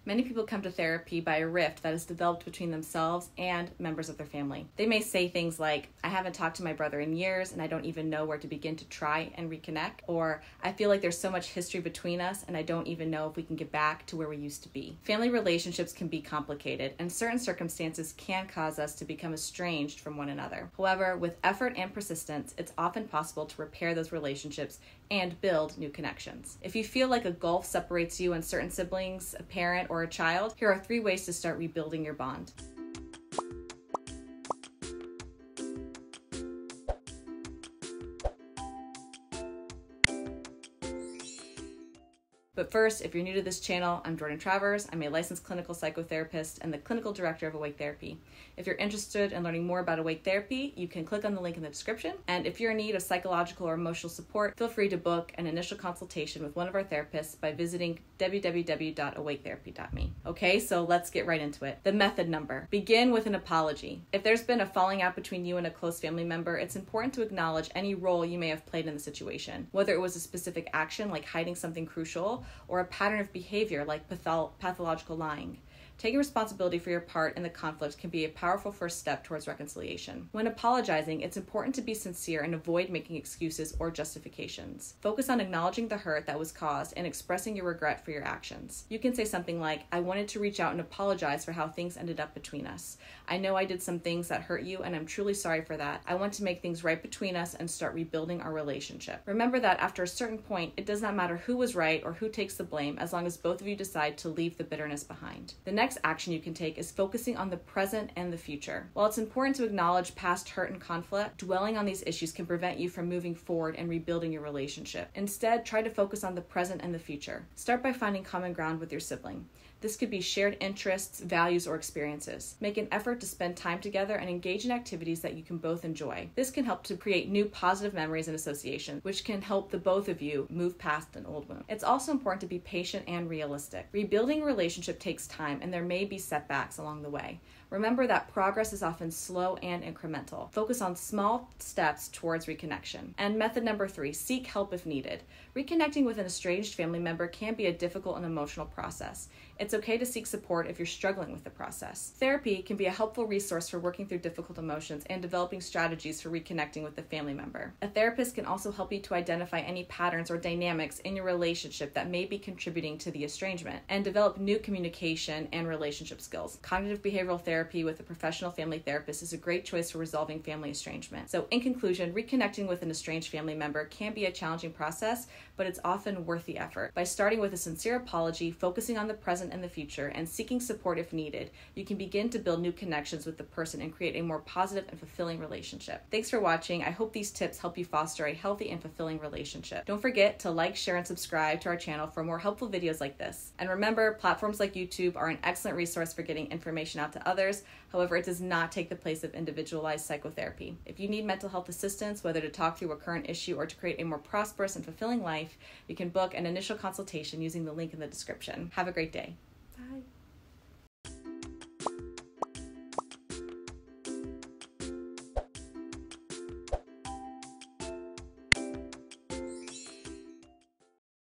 Many people come to therapy by a rift that is developed between themselves and members of their family. They may say things like, I haven't talked to my brother in years and I don't even know where to begin to try and reconnect, or I feel like there's so much history between us and I don't even know if we can get back to where we used to be. Family relationships can be complicated, and certain circumstances can cause us to become estranged from one another. However, with effort and persistence, it's often possible to repair those relationships and build new connections. If you feel like a gulf separates you and certain siblings, a parent, or a child, here are 3 ways to start rebuilding your bond. But first, if you're new to this channel, I'm Jordan Travers. I'm a licensed clinical psychotherapist and the clinical director of Awake Therapy. If you're interested in learning more about Awake Therapy, you can click on the link in the description. And if you're in need of psychological or emotional support, feel free to book an initial consultation with one of our therapists by visiting www.awaketherapy.me. Okay, so let's get right into it. The method number. Begin with an apology. If there's been a falling out between you and a close family member, it's important to acknowledge any role you may have played in the situation, whether it was a specific action like hiding something crucial, or a pattern of behavior like pathological lying. Taking responsibility for your part in the conflict can be a powerful first step towards reconciliation. When apologizing, it's important to be sincere and avoid making excuses or justifications. Focus on acknowledging the hurt that was caused and expressing your regret for your actions. You can say something like, I wanted to reach out and apologize for how things ended up between us. I know I did some things that hurt you and I'm truly sorry for that. I want to make things right between us and start rebuilding our relationship. Remember that after a certain point, it does not matter who was right or who takes the blame as long as both of you decide to leave the bitterness behind. The next action you can take is focusing on the present and the future. While it's important to acknowledge past hurt and conflict, dwelling on these issues can prevent you from moving forward and rebuilding your relationship. Instead, try to focus on the present and the future. Start by finding common ground with your sibling. This could be shared interests, values, or experiences. Make an effort to spend time together and engage in activities that you can both enjoy. This can help to create new positive memories and associations, which can help the both of you move past an old wound. It's also important to be patient and realistic. Rebuilding a relationship takes time, and there may be setbacks along the way. Remember that progress is often slow and incremental. Focus on small steps towards reconnection. And method number 3, seek help if needed. Reconnecting with an estranged family member can be a difficult and emotional process. It's okay to seek support if you're struggling with the process. Therapy can be a helpful resource for working through difficult emotions and developing strategies for reconnecting with the family member. A therapist can also help you to identify any patterns or dynamics in your relationship that may be contributing to the estrangement and develop new communication and relationship skills. Cognitive behavioral therapy with a professional family therapist is a great choice for resolving family estrangement. So in conclusion, reconnecting with an estranged family member can be a challenging process, but it's often worth the effort. By starting with a sincere apology, focusing on the present and the future, and seeking support if needed, you can begin to build new connections with the person and create a more positive and fulfilling relationship. Thanks for watching. I hope these tips help you foster a healthy and fulfilling relationship. Don't forget to like, share, and subscribe to our channel for more helpful videos like this. And remember, platforms like YouTube are an excellent resource for getting information out to others. However, it does not take the place of individualized psychotherapy. If you need mental health assistance, whether to talk through a current issue or to create a more prosperous and fulfilling life, you can book an initial consultation using the link in the description. Have a great day. Bye.